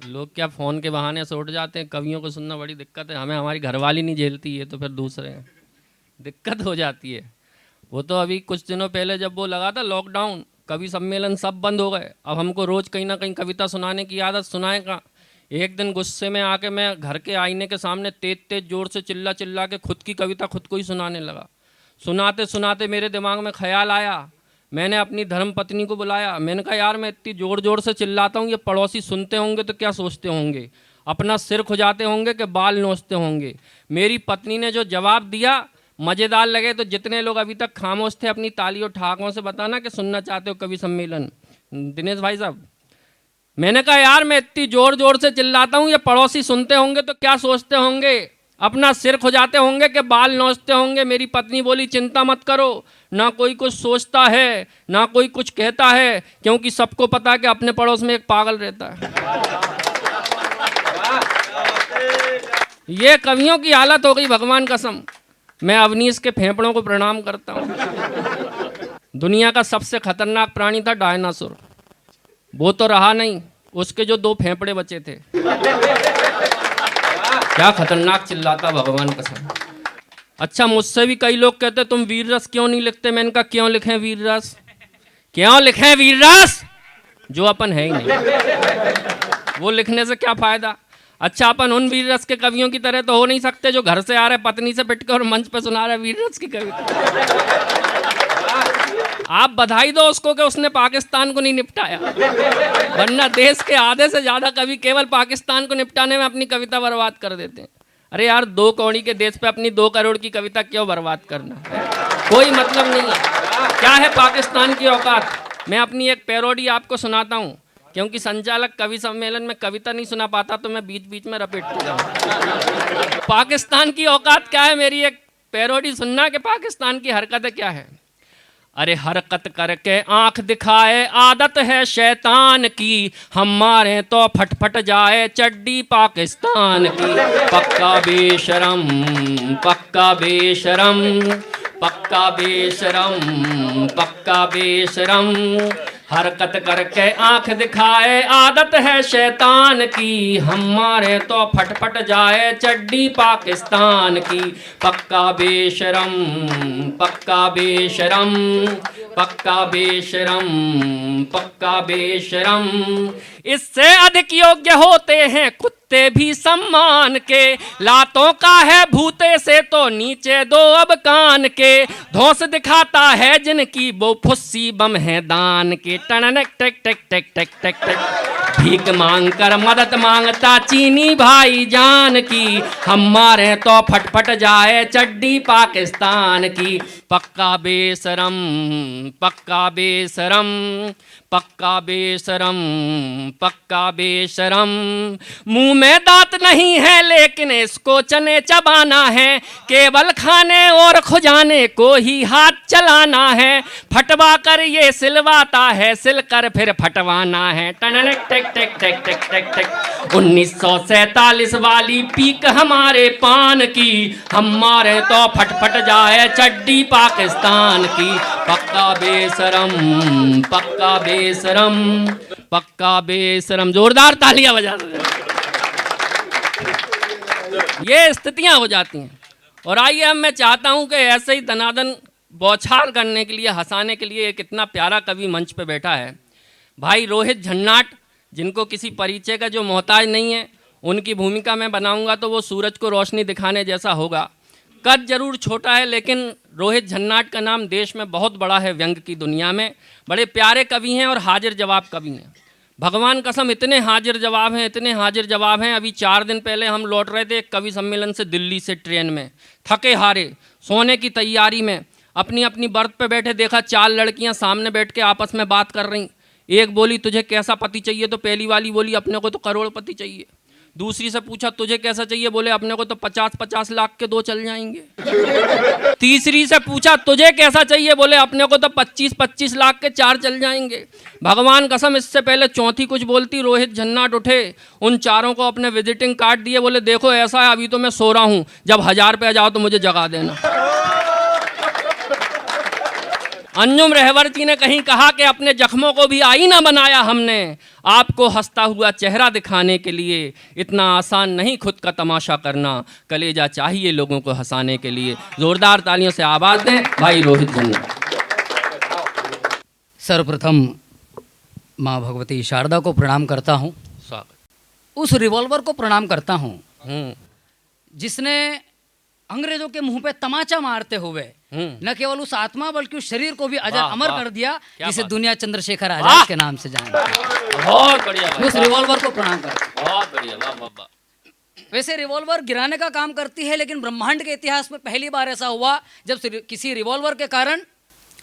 लोग क्या फ़ोन के बहाने से उठ जाते हैं। कवियों को सुनना बड़ी दिक्कत है, हमें हमारी घरवाली नहीं झेलती है तो फिर दूसरे हैं, दिक्कत हो जाती है। वो तो अभी कुछ दिनों पहले जब वो लगा था लॉकडाउन, कवि सम्मेलन सब बंद हो गए। अब हमको रोज़ कहीं ना कहीं कविता सुनाने की आदत, सुनाए का। एक दिन गुस्से में आके मैं घर के आईने के सामने तेज तेज जोर से चिल्ला चिल्ला के खुद की कविता खुद को ही सुनाने लगा। सुनाते सुनाते मेरे दिमाग में ख्याल आया, मैंने अपनी धर्म पत्नी को बुलाया। मैंने कहा यार मैं इतनी ज़ोर ज़ोर से चिल्लाता हूँ, ये पड़ोसी सुनते होंगे तो क्या सोचते होंगे, अपना सिर खुजाते होंगे कि बाल नोचते होंगे। मेरी पत्नी ने जो जवाब दिया मज़ेदार लगे। तो जितने लोग अभी तक खामोश थे अपनी तालियों ठाकों से बताना कि सुनना चाहते हो कवि सम्मेलन। दिनेश भाई साहब, मैंने कहा यार मैं इतनी ज़ोर ज़ोर से चिल्लाता हूँ, ये पड़ोसी सुनते होंगे तो क्या सोचते होंगे, अपना सिर खुजाते होंगे कि बाल नोचते होंगे। मेरी पत्नी बोली चिंता मत करो, ना कोई कुछ सोचता है ना कोई कुछ कहता है, क्योंकि सबको पता है कि अपने पड़ोस में एक पागल रहता है। ये कवियों की हालत हो गई, भगवान कसम। मैं अवनीश के फेफड़ों को प्रणाम करता हूँ। दुनिया का सबसे खतरनाक प्राणी था डायनासोर, वो तो रहा नहीं, उसके जो 2 फेफड़े बचे थे। क्या खतरनाक चिल्लाता, भगवान कसम। अच्छा, मुझसे भी कई लोग कहते तुम वीर रस क्यों नहीं लिखते। मैंने कहा क्यों लिखें वीर रस, क्यों लिखें वीर रस, जो अपन है ही नहीं, वो लिखने से क्या फायदा। अच्छा, अपन उन वीर रस के कवियों की तरह तो हो नहीं सकते जो घर से आ रहे पत्नी से पिट कर और मंच पे सुना रहे वीर रस की कविता। आप बधाई दो उसको कि उसने पाकिस्तान को नहीं निपटाया, वरना देश के आधे से ज़्यादा कवि केवल पाकिस्तान को निपटाने में अपनी कविता बर्बाद कर देते हैं। अरे यार, 2 कौड़ी के देश पे अपनी 2 करोड़ की कविता क्यों बर्बाद करना, कोई मतलब नहीं है। क्या है पाकिस्तान की औकात। मैं अपनी एक पैरोडी आपको सुनाता हूँ, क्योंकि संचालक कवि सम्मेलन में कविता नहीं सुना पाता तो मैं बीच बीच में रपेटता जाऊँ। पाकिस्तान की औकात क्या है, मेरी एक पैरोडी सुनना कि पाकिस्तान की हरकतें क्या है। अरे हरकत करके आंख दिखाए आदत है शैतान की, हम मारे तो फटफट जाए चड्डी पाकिस्तान की। पक्का बेशरम, पक्का बेशरम, पक्का बेशरम, पक्का बेशरम। हरकत करके आंख दिखाए आदत है शैतान की, हम मारे तो फटफट जाए चड्डी पाकिस्तान की। पक्का बेशरम, पक्का बेशरम, पक्का बेशरम, पक्का बेशरम। इससे अधिक योग्य होते हैं कुत्ते भी सम्मान के, लातों का है भूते से तो नीचे दो अब कान के। धौंस दिखाता है जिनकी वो फुस्सी बम है दान के। टनक टेक टेक टेक टेक टेक टेक। भीख मांग कर मदद मांगता चीनी भाई जान की, हम मारे तो फटफट जाए चड्डी पाकिस्तान की। पक्का बेशरम, पक्का बेशरम, पक्का बेशरम, पक्का बेशरम। मुंह में दांत नहीं है लेकिन इसको चने चबाना है, केवल खाने और खुजाने को ही हाथ चलाना है। फटवा कर ये सिलवाता है, सिल कर फिर फटवाना है। टनक टेक टेक टेक टेक टेक टेक। 1947 वाली पीक हमारे पान की, हम मारे तो फटफट जाए चड्डी पाकिस्तान की। पक्का बेशरम, पक्का बेशरम, पक्का बेशरम। जोरदार तालियां बजा दो। ये स्थितियां हो जाती हैं। और आइए, अब मैं चाहता हूं कि ऐसे ही दनादन बौछार करने के लिए, हंसाने के लिए एक इतना प्यारा कवि मंच पे बैठा है, भाई रोहित झन्नाट, जिनको किसी परिचय का जो मोहताज नहीं है। उनकी भूमिका मैं बनाऊंगा तो वो सूरज को रोशनी दिखाने जैसा होगा। कद जरूर छोटा है लेकिन रोहित झन्नाट का नाम देश में बहुत बड़ा है, व्यंग की दुनिया में। बड़े प्यारे कवि हैं और हाजिर जवाब कवि हैं। भगवान कसम, इतने हाजिर जवाब हैं, इतने हाजिर जवाब हैं। अभी 4 दिन पहले हम लौट रहे थे एक कवि सम्मेलन से दिल्ली से ट्रेन में, थके हारे, सोने की तैयारी में, अपनी अपनी बर्थ पे बैठे देखा 4 लड़कियां सामने बैठ के आपस में बात कर रहीं। एक बोली तुझे कैसा पति चाहिए, तो पहली वाली बोली अपने को तो करोड़पति चाहिए। दूसरी से पूछा तुझे कैसा चाहिए, बोले अपने को तो 50-50 लाख के 2 चल जाएंगे। तीसरी से पूछा तुझे कैसा चाहिए, बोले अपने को तो 25-25 लाख के 4 चल जाएंगे। भगवान कसम, इससे पहले चौथी कुछ बोलती रोहित झन्नाट उठे, उन चारों को अपने विजिटिंग कार्ड दिए, बोले देखो ऐसा है अभी तो मैं सो रहा हूँ, जब 1000 पे आ जाओ तो मुझे जगा देना। अंजुम रहवरती ने कहीं कहा कि अपने जख्मों को भी आईना बनाया हमने, आपको हंसता हुआ चेहरा दिखाने के लिए। इतना आसान नहीं खुद का तमाशा करना, कलेजा चाहिए लोगों को हंसाने के लिए। जोरदार तालियों से आवाज़ दें भाई रोहित जन्नत। सर्वप्रथम माँ भगवती शारदा को प्रणाम करता हूँ, स्वागत। उस रिवॉल्वर को प्रणाम करता हूँ जिसने अंग्रेजों के मुंह पे तमाचा मारते हुए न केवल उस आत्मा बल्कि उस शरीर को भी अजर अमर कर दिया, जिसे दुनिया चंद्रशेखर आजाद के नाम से जानती है। बहुत बढ़िया, उस रिवॉल्वर को प्रणाम करता हूं। बहुत बढ़िया, वाह वाह वाह। वैसे रिवॉल्वर गिराने का काम करती है, लेकिन ब्रह्मांड के इतिहास में पहली बार ऐसा हुआ जब किसी रिवॉल्वर के कारण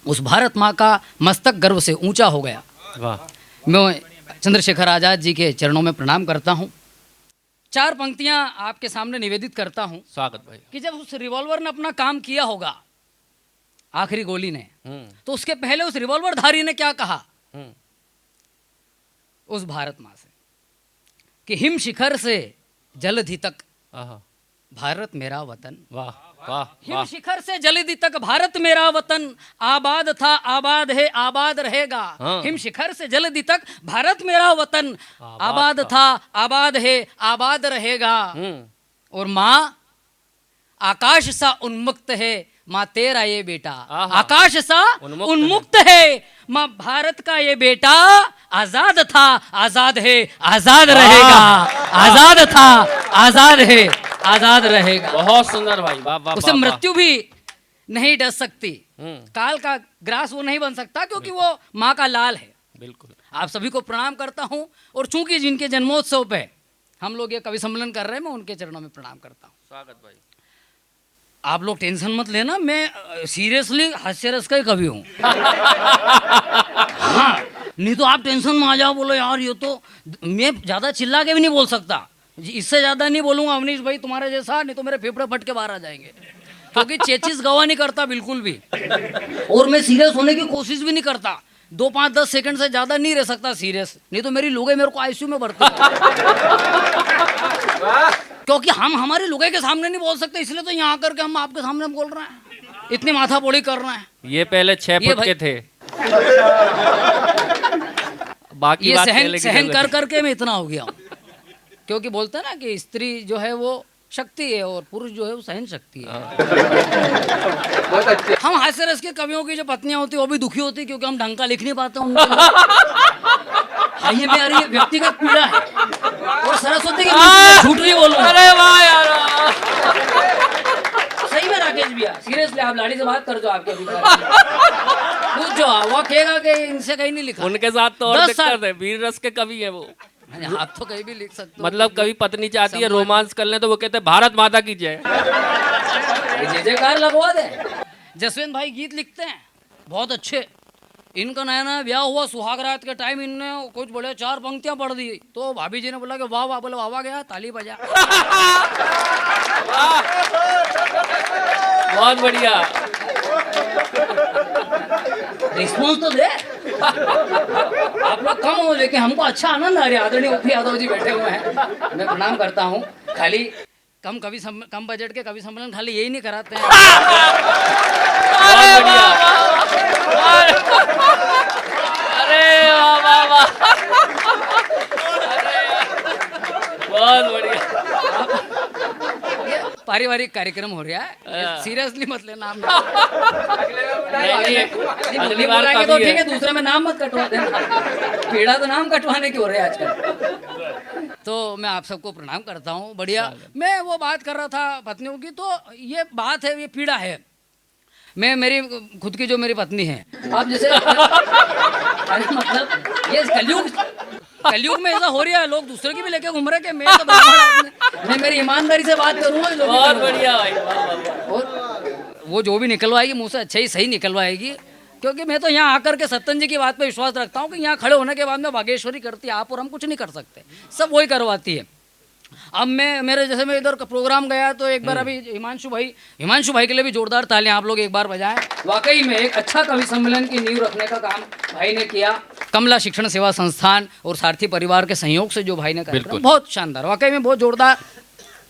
उस भारत माँ का मस्तक गर्व से ऊंचा हो गया। वाह। मैं चंद्रशेखर आजाद जी के चरणों में प्रणाम करता हूँ। 4 पंक्तियां आपके सामने निवेदित करता हूँ। स्वागत भाई। कि जब उस रिवॉल्वर ने अपना काम किया होगा, आखिरी गोली ने, तो उसके पहले उस रिवॉल्वर धारी ने क्या कहा उस भारत माँ से कि हिम शिखर से जलधि तक भारत मेरा वतन। वाह वाह। हिम शिखर से जलधि तक भारत मेरा वतन, आबाद था आबाद है आबाद रहेगा। हिम शिखर से जलधि तक भारत मेरा वतन, आबाद था आबाद है आबाद रहेगा। और माँ आकाश सा उन्मुक्त है, माँ तेरा ये बेटा आकाश सा उन्मुक्त है, माँ भारत का ये बेटा आजाद था आजाद है आजाद रहेगा। आजाद था आजाद है आजाद रहेगा। बहुत सुंदर भाई, वाह वाह। उसे मृत्यु भी नहीं डर सकती, काल का ग्रास वो नहीं बन सकता, क्योंकि वो माँ का लाल है। बिल्कुल। आप सभी को प्रणाम करता हूँ। और चूंकि जिनके जन्मोत्सव पे हम लोग ये कवि सम्मेलन कर रहे हैं, मैं उनके चरणों में प्रणाम करता हूँ। स्वागत भाई। आप लोग टेंशन मत लेना, मैं सीरियसली हास्यरस का ही कवि हूँ। हाँ, नहीं तो आप टेंशन में आ जाओ, बोलो यार ये तो, मैं ज़्यादा चिल्ला के भी नहीं बोल सकता, इससे ज़्यादा नहीं बोलूँगा अवनीश भाई तुम्हारे जैसा, नहीं तो मेरे फेफड़े फट के बाहर आ जाएंगे, क्योंकि चेचिस गवाह नहीं करता बिल्कुल भी। और मैं सीरियस होने की कोशिश भी नहीं करता, 2, 5, 10 सेकंड से ज़्यादा नहीं रह सकता सीरियस, नहीं तो मेरी लोगे मेरे को आईसीयू में भर्ती क्योंकि हम हमारे लोगे के सामने नहीं बोल सकते, इसलिए तो यहाँ आकर के हम आपके सामने बोल रहे हैं, इतनी माथा बोड़ी कर रहे हैं। ये पहले 6 फुट के थे, बाकी ये बात सहन कर करके मैं इतना हो गया हूँ। क्योंकि बोलते हैं ना कि स्त्री जो है वो शक्ति है और पुरुष जो है वो सहन शक्ति है। हम हास्य रस के कवियों की जो पत्नियां होती वो भी दुखी होती, क्योंकि हम ढंग का लिख नहीं पाते ये मेरी व्यक्तिगत पीड़ा है। और सरस्वती की झूठ नहीं बोलूं। अरे वाह यार, सही में राकेश भैया, सीरियसली आप लाड़ी से बात कर जो आपके पूछ जो वो कहेगा कि इनसे कहीं नहीं लिखा। उनके साथ तो और दिक्कत है, वीर रस के कवि है वो। आप तो कहीं भी लिख सकते हो। मतलब कभी पत्नी चाहती है रोमांस कर ले तो वो कहते हैं भारत माता की जय, जय जयकार लगवा दे। जसवंत भाई गीत लिखते हैं बहुत अच्छे, इनका नया नया ब्याह हुआ, सुहाग रात के टाइम इनने कुछ बोले 4 पंक्तियां पढ़ दी, तो भाभी जी ने बोला कि वाह वाह, बोले वाह वाह गया, ताली बजा। बहुत बढ़िया, रिस्पॉन्स तो दे। आप लोग कम हो, लेकिन हमको अच्छा आनंद आ रहा है। आदरणीय ओपी यादव जी बैठे हुए हैं, मैं प्रणाम करता हूँ। खाली कम बजट के कवि सम्मेलन खाली यही नहीं कराते हैं। बहुत बढ़िया, अरे वाह वाह वाह, बहुत बढ़िया। पारिवारिक कार्यक्रम हो रहा है, सीरियसली मत लेना। आप अगली बार तो ठीक है, दूसरे में नाम मत कटवा देना, पीड़ा तो नाम कटवाने की हो रही है आजकल। तो मैं आप सबको प्रणाम करता हूँ। बढ़िया, मैं वो बात कर रहा था पत्नियों की, तो ये बात है, ये पीड़ा है। मैं मेरी खुद की जो मेरी पत्नी है, आप जैसे मतलब ये कलयुग में ऐसा हो रहा है, लोग दूसरे की भी लेके घूम रहे हैं कि मैं तो मैं मेरी ईमानदारी से बात करूंगा। बहुत बढ़िया भाई, और वो जो भी निकलवाएगी मुँह से अच्छा ही सही निकलवाएगी, क्योंकि मैं तो यहाँ आकर के सत्तन जी की बात पे विश्वास रखता हूँ कि यहाँ खड़े होने के बाद में बागेश्वरी करती है, आप और हम कुछ नहीं कर सकते, सब वही करवाती है। अब मैं इधर प्रोग्राम गया तो एक बार अभी हिमांशु भाई के लिए भी जोरदार तालियां आप लोग एक बार बजाएं। वाकई में एक अच्छा कवि सम्मेलन की नींव रखने का काम भाई ने किया। कमला शिक्षण सेवा संस्थान और सारथी परिवार के सहयोग से जो भाई ने कार्यक्रम, बहुत शानदार, वाकई में बहुत जोरदार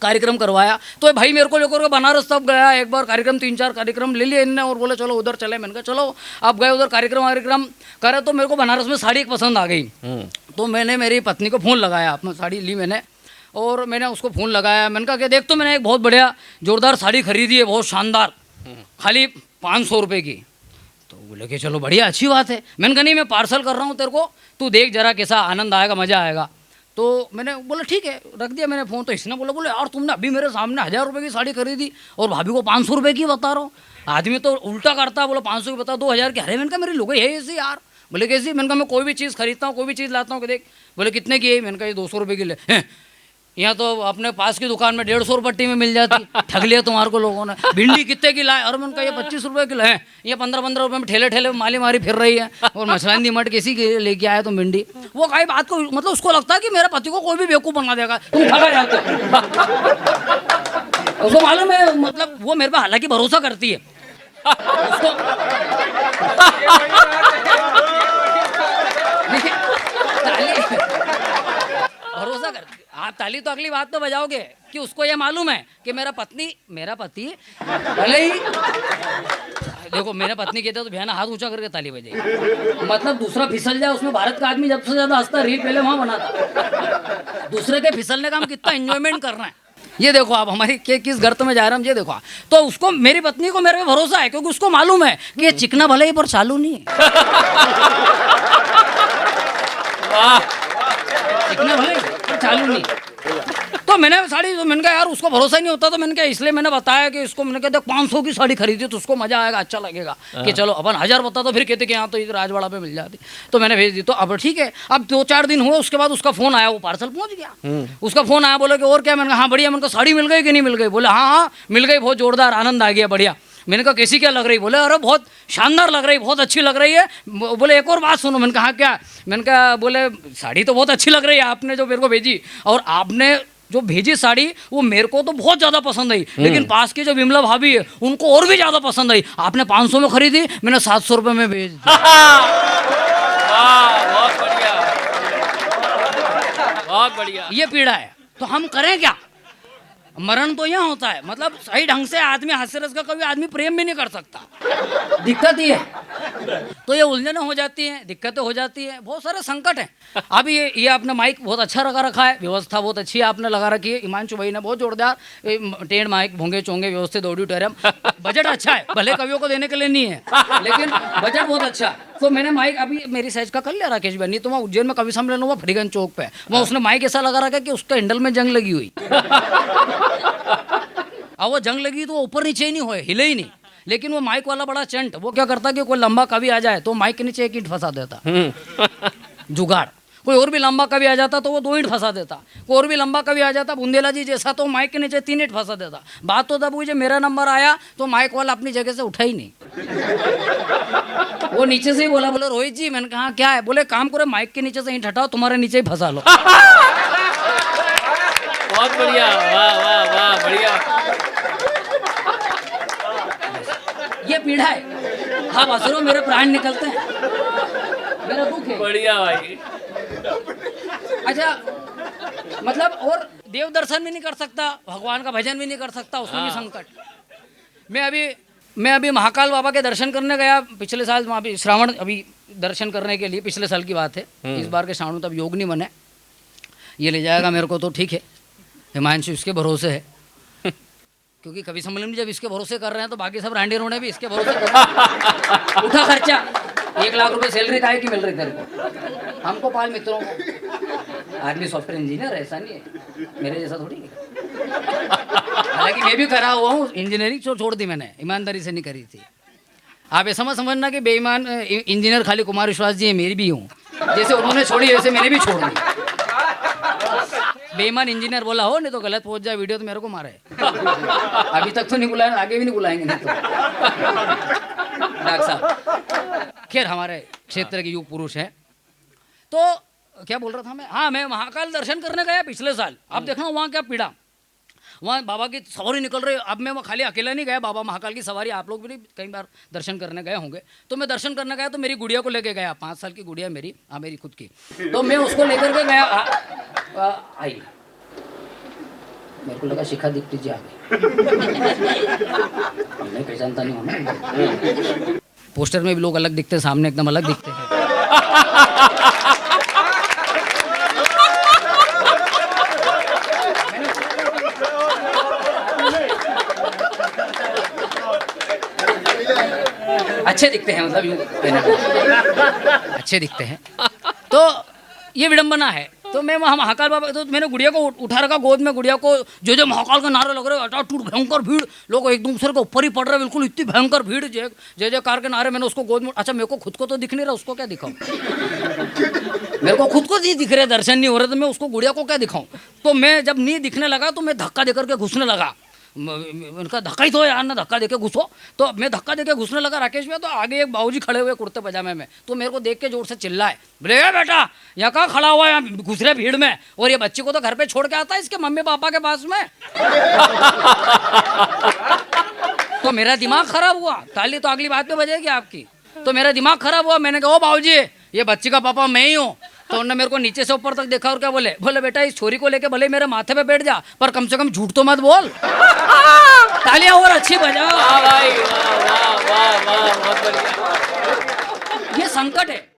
कार्यक्रम करवाया। तो भाई मेरे को लेकर के बनारस तब गया, एक बार कार्यक्रम 3-4 कार्यक्रम ले लिए इनने और बोले चलो उधर चले। मैंने कहा चलो। अब गए उधर कार्यक्रम करे तो मेरे को बनारस में साड़ी एक पसंद आ गई। तो मैंने मेरी पत्नी को फ़ोन लगाया, अपना साड़ी ली मैंने और मैंने उसको फ़ोन लगाया। मैंने कहा कि देख तो मैंने एक बहुत बढ़िया जोरदार साड़ी खरीदी है, बहुत शानदार, खाली 500 रुपये की। तो बोले कि चलो बढ़िया, अच्छी बात है। मैंने कहा नहीं मैं पार्सल कर रहा हूँ तेरे को, तू देख जरा कैसा आनंद आएगा, मज़ा आएगा। तो मैंने बोला ठीक है, रख दिया मैंने फ़ोन। तो इसने बोले यार तुमने अभी मेरे सामने 1000 रुपये की साड़ी खरीदी और भाभी को 500 रुपये की बता रहा हूँ। आदमी तो उल्टा करता, बोला 500 की बता, 2000 की। अरे मैंने कहा मेरी लुगाई है ऐसी यार। बोले कैसी? मैंने कहा मैं कोई भी चीज़ खरीदता हूँ, कोई भी चीज़ लाता हूँ कि देख। बोले कितने की है? मैंने कहा ये 200 रुपये की ले। यहाँ तो अपने पास की दुकान में 150 पट्टी में मिल जाती। ठग लिया तुम्हारे को लोगों ने। भिंडी कितने की लाए? और मैंने कहा ये 25 रुपये किलो है। ये 15-15 रुपये में ठेले ठेले माली मारी फिर रही है। और मछलानी मट किसी के लेके आया तुम भिंडी। वो कई बात को मतलब उसको लगता है कि मेरे पति को कोई भी बेवकूफ़ बना देगा, तुम ठगा जाते हो। उसको मालूम है, मतलब वो मेरे पे हालांकि भरोसा करती है उसको। भरोसा कर आप ताली तो अगली बात तो बजाओगे कि उसको ये मालूम है कि मेरा पति भले ही देखो मेरा पत्नी कहते तो भैया ना हाथ ऊंचा करके ताली बजाई। मतलब दूसरा फिसल जाए उसमें भारत का आदमी जब से ज्यादा हंसता रील पहले वहां बनाता। दूसरे के फिसलने का हम कितना एंजॉयमेंट कर रहे हैं। ये देखो आप हमारी किस गर्त में जा रहे हैं, ये देखो। तो उसको, मेरी पत्नी को मेरे पे भरोसा है क्योंकि उसको मालूम है कि ये चिकना भले ही पर चालू नहीं है। चिकना भले पर चालू नहीं। तो मैंने साड़ी, तो मैंने कहा यार उसको भरोसा ही नहीं होता, तो मैंने कहा इसलिए मैंने बताया कि इसको, मैंने कहा देख 500 की साड़ी खरीदी तो उसको मजा आएगा, अच्छा लगेगा कि चलो अपन 1000 बता तो फिर कहते कि यहाँ तो राजवाड़ा पे मिल जाती। तो मैंने भेज दी। तो अब ठीक है, अब 2-4 दिन हुए, उसके बाद उसका फ़ोन आया, वो पार्सल पहुँच गया। उसका फ़ोन आया, बोले कि और क्या? मैंने कहा हाँ बढ़िया। मैंने कहा साड़ी मिल गई कि नहीं मिल गई? बोले हाँ मिल गई, बहुत जोरदार, आनंद आ गया, बढ़िया। मैंने कहा कैसी क्या लग रही? बोले अरे बहुत शानदार लग रही, बहुत अच्छी लग रही है। बोले एक और बात सुनो। मैंने कहा क्या? मैंने कहा बोले साड़ी तो बहुत अच्छी लग रही है आपने जो मेरे को भेजी, और आपने जो भेजी साड़ी वो मेरे को तो बहुत ज़्यादा पसंद आई, लेकिन पास की जो विमला भाभी है उनको और भी ज़्यादा पसंद आई। आपने 500 में खरीदी, मैंने 700 रुपये में भेज दी। बहुत बढ़िया, बहुत बढ़िया। ये पीड़ा है। तो हम करें क्या? मरण तो यहाँ होता है। मतलब सही ढंग से आदमी हास्य रस का कभी आदमी प्रेम भी नहीं कर सकता। दिक्कत ही है। तो ये उलझने हो जाती हैं, दिक्कतें हो जाती हैं, बहुत सारे संकट हैं। अभी ये आपने माइक बहुत अच्छा लगा रखा है, व्यवस्था बहुत अच्छी है आपने लगा रखी है। हिमांशु भाई ने बहुत जोरदार टेढ़ माइक, भोंगे चोंगे व्यवस्थित, ऑडिटोरियम, बजट अच्छा है। भले कवियों को देने के लिए नहीं है, लेकिन बजट बहुत अच्छा। तो मैंने माइक अभी मेरी साइज का कर लिया राकेश भाई। नहीं तो वहाँ उज्जैन में कवि सम्मेलन हुआ फरीगंज चौक पे, वहाँ उसने माइक ऐसा लगा रखा कि उसका हैंडल में जंग लगी हुई। अब वो जंग लगी तो वो ऊपर नीचे ही नहीं हुए, हिले ही नहीं। लेकिन वो माइक वाला बड़ा चंट, वो क्या करता कि कोई लंबा कवि आ जाए तो माइक के नीचे 1 ईंट फंसा देता, जुगाड़। कोई और भी लंबा कवि आ जाता तो वो 2 ईंट फंसा देता। कोई और भी लंबा कवि आ जाता बुंदेला जी जैसा, तो माइक के नीचे 3 ईंट फंसा देता। बात तो तब हुई जब मेरा नंबर आया तो माइक वाला अपनी जगह से उठा ही नहीं। वो नीचे से ही बोला, बोले रोहित जी। मैंने कहा क्या है? बोले काम करो, माइक के नीचे से ईंट हटाओ, तुम्हारे नीचे ही फंसा लो। बहुत बढ़िया, वाह वाह वाह, बढ़िया। ये पीड़ा है। हाँ बसरो मेरे प्राण निकलते हैं, मेरा दुख है। बढ़िया भाई। अच्छा, मतलब और देव दर्शन भी नहीं कर सकता, भगवान का भजन भी नहीं कर सकता, उसमें भी संकट। मैं अभी महाकाल बाबा के दर्शन करने गया पिछले साल, वहाँ भी श्रावण अभी दर्शन करने के लिए, पिछले साल की बात है। इस बार के श्रावण में तब योग नहीं बने। ये ले जाएगा मेरे को तो ठीक है, हिमांशु इसके भरोसे है। क्योंकि कवि सम्मेलन में जब इसके भरोसे कर रहे हैं तो बाकी सब रांडे रोने भी इसके भरोसे कर रहे हैं। उठा खर्चा 1 लाख रुपए सैलरी काहे की मिल रही तेरे को? हमको पाल मित्रों को। आदमी सॉफ्टवेयर इंजीनियर, ऐसा नहीं है मेरे जैसा थोड़ी है। हालांकि मैं भी करा हुआ हूँ इंजीनियरिंग, छोड़ दी मैंने, ईमानदारी से नहीं करी थी। आप ऐसा मत समझना कि बेईमान इंजीनियर खाली कुमार विश्वास जी है, मेरी भी हूँ। जैसे उन्होंने छोड़ी वैसे मैंने भी छोड़ दी। बेईमान इंजीनियर बोला हो, नहीं तो गलत पहुंच जाए वीडियो तो मेरे को मारे। अभी तक तो नहीं बुलाया, आगे भी नहीं बुलाएंगे नहीं तो। डॉक्टर साहब खैर हमारे क्षेत्र के युग पुरुष हैं। तो क्या बोल रहा था मैं? हाँ, मैं महाकाल दर्शन करने गया पिछले साल। अब देखना वहाँ क्या पीड़ा। वहाँ बाबा की सवारी निकल रही है। अब मैं वहाँ खाली अकेला नहीं गया, बाबा महाकाल की सवारी, आप लोग भी कई बार दर्शन करने गए होंगे। तो मैं दर्शन करने गया तो मेरी गुड़िया को लेके गया, 5 साल की गुड़िया मेरी, हाँ मेरी खुद की। तो मैं उसको लेकर के गया। आई मेरे को लगा शिखा दीप्ति जी आ गई। मैं पहचानता नहीं हूँ ना। पोस्टर में भी लोग अलग दिखते हैं, सामने एकदम अलग दिखते हैं। अच्छे दिखते हैं, मतलब यूं पहने हुए। अच्छे दिखते हैं। तो ये विडंबना है। तो मैं वहाँ महाकाल बाबा, तो मैंने गुड़िया को उठा रखा गोद में। गुड़िया को जो महाकाल का नारे लग रहे, अटाटूट भयंकर भीड़, लोग एक दूसरे के ऊपर ही पड़ रहे, बिल्कुल इतनी भयंकर भीड़, जय जयकार के नारे। मैंने उसको गोद में, अच्छा मेरे को खुद को तो दिख नहीं रहा, उसको क्या दिखाऊं? मेरे को खुद को नहीं दिख रहे, दर्शन नहीं हो रहे, तो मैं उसको गुड़िया को क्या दिखाऊं? तो मैं जब नहीं दिखने लगा तो मैं धक्का देकर के घुसने लगा। उनका धक्का ही तो यार ना, धक्का देके घुसो। तो मैं धक्का देके घुसने लगा राकेश में, तो आगे एक बाबूजी खड़े हुए कुर्ते पजामे में, तो मेरे को देख के जोर से चिल्लाए, बोले ए बेटा यहाँ कहाँ खड़ा हुआ है, यहाँ घुस रहे भीड़ में, और ये बच्ची को तो घर पे छोड़ के आता है इसके मम्मी पापा के पास में। तो मेरा दिमाग खराब हुआ। ताली तो अगली बात पे बजेगी आपकी। तो मेरा दिमाग खराब हुआ। मैंने कहा ओ बाबूजी, ये बच्ची का पापा मैं ही हूँ। तो उन्होंने मेरे को नीचे से ऊपर तक देखा और क्या बोले, बोले बेटा इस छोरी को लेके भले मेरे माथे पे बैठ जा, पर कम से कम झूठ तो मत बोल। तालियां और अच्छी बजा भाई, वाह वाह वाह वाह, बहुत बढ़िया। ये संकट है।